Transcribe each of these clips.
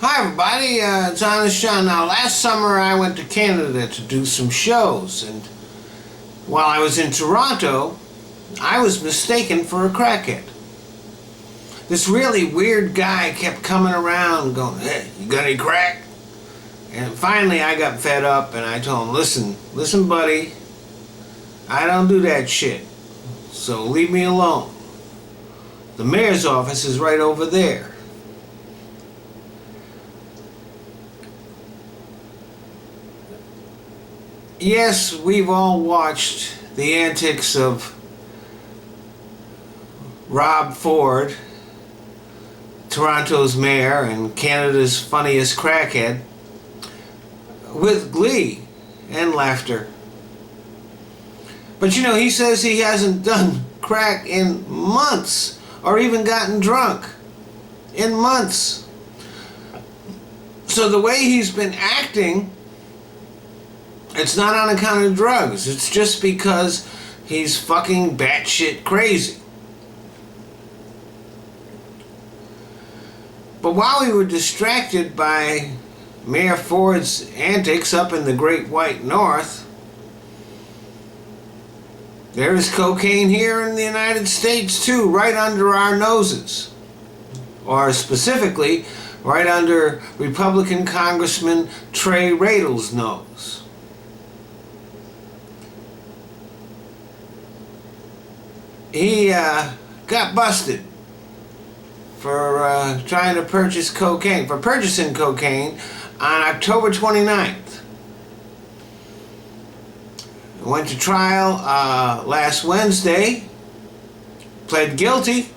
Hi everybody, it's Honest John. Now last summer I went to Canada to do some shows, and while I was in Toronto I was mistaken for a crackhead. This really weird guy kept coming around going, "Hey, you got any crack?" And finally I got fed up and I told him, listen buddy, I don't do that shit, so leave me alone. The mayor's office is right over there. Yes, we've all watched the antics of Rob Ford, Toronto's mayor and Canada's funniest crackhead, with glee and laughter. But you know, he says he hasn't done crack in months, or even gotten drunk in months. So the way he's been acting, it's not on account of drugs. It's just because he's fucking batshit crazy. But while we were distracted by Mayor Ford's antics up in the Great White North, there is cocaine here in the United States too, right under our noses. Or specifically, right under Republican Congressman Trey Radle's nose. He got busted for trying to purchase cocaine, for purchasing cocaine on October 29th. Went to trial last Wednesday, pled guilty,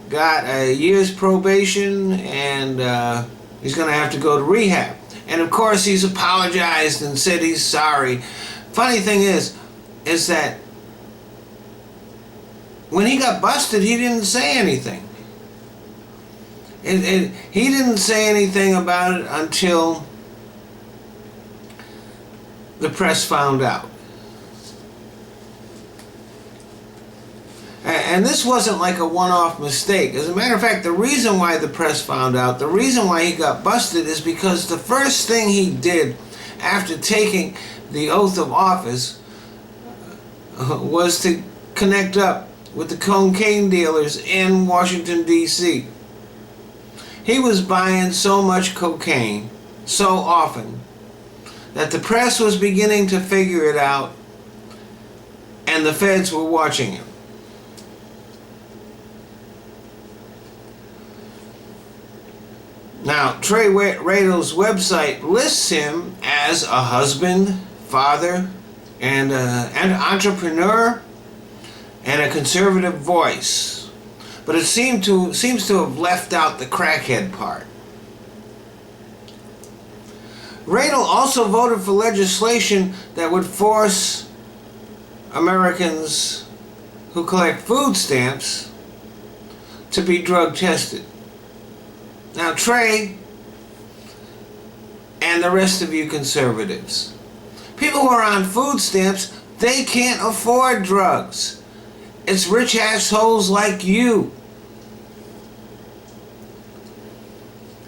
got a year's probation, and he's going to have to go to rehab. And of course he's apologized and said he's sorry. Funny thing is that when he got busted, he didn't say anything. He didn't say anything about it until the press found out. And this wasn't like a one-off mistake. As a matter of fact, the reason why the press found out, the reason why he got busted, is because the first thing he did after taking the oath of office was to connect up with the cocaine dealers in Washington, D.C. He was buying so much cocaine so often that the press was beginning to figure it out, and the feds were watching him. Now, Trey Radle's website lists him as a husband, father, and an entrepreneur, and a conservative voice, but it seems to have left out the crackhead part. Radle also voted for legislation that would force Americans who collect food stamps to be drug tested. Now, Trey and the rest of you conservatives, people who are on food stamps, they can't afford drugs. It's rich assholes like you.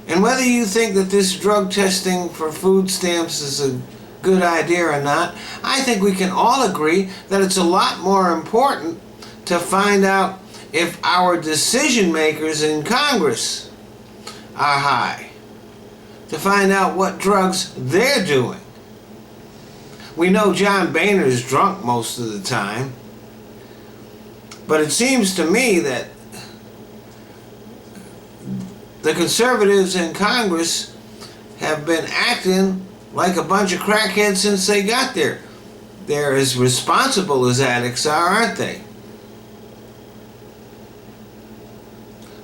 And whether you think that this drug testing for food stamps is a good idea or not, I think we can all agree that it's a lot more important to find out if our decision makers in Congress are high, to find out what drugs they're doing. We know John Boehner's drunk most of the time, but it seems to me that the conservatives in Congress have been acting like a bunch of crackheads since they got there. They're as responsible as addicts are, aren't they?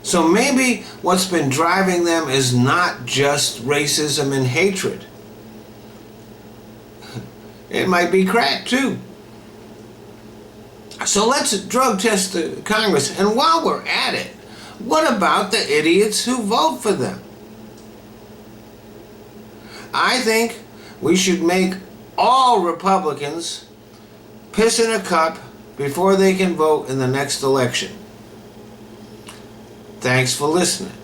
So maybe what's been driving them is not just racism and hatred. It might be crack too. So let's drug test the Congress. And while we're at it, what about the idiots who vote for them? I think we should make all Republicans piss in a cup before they can vote in the next election. Thanks for listening.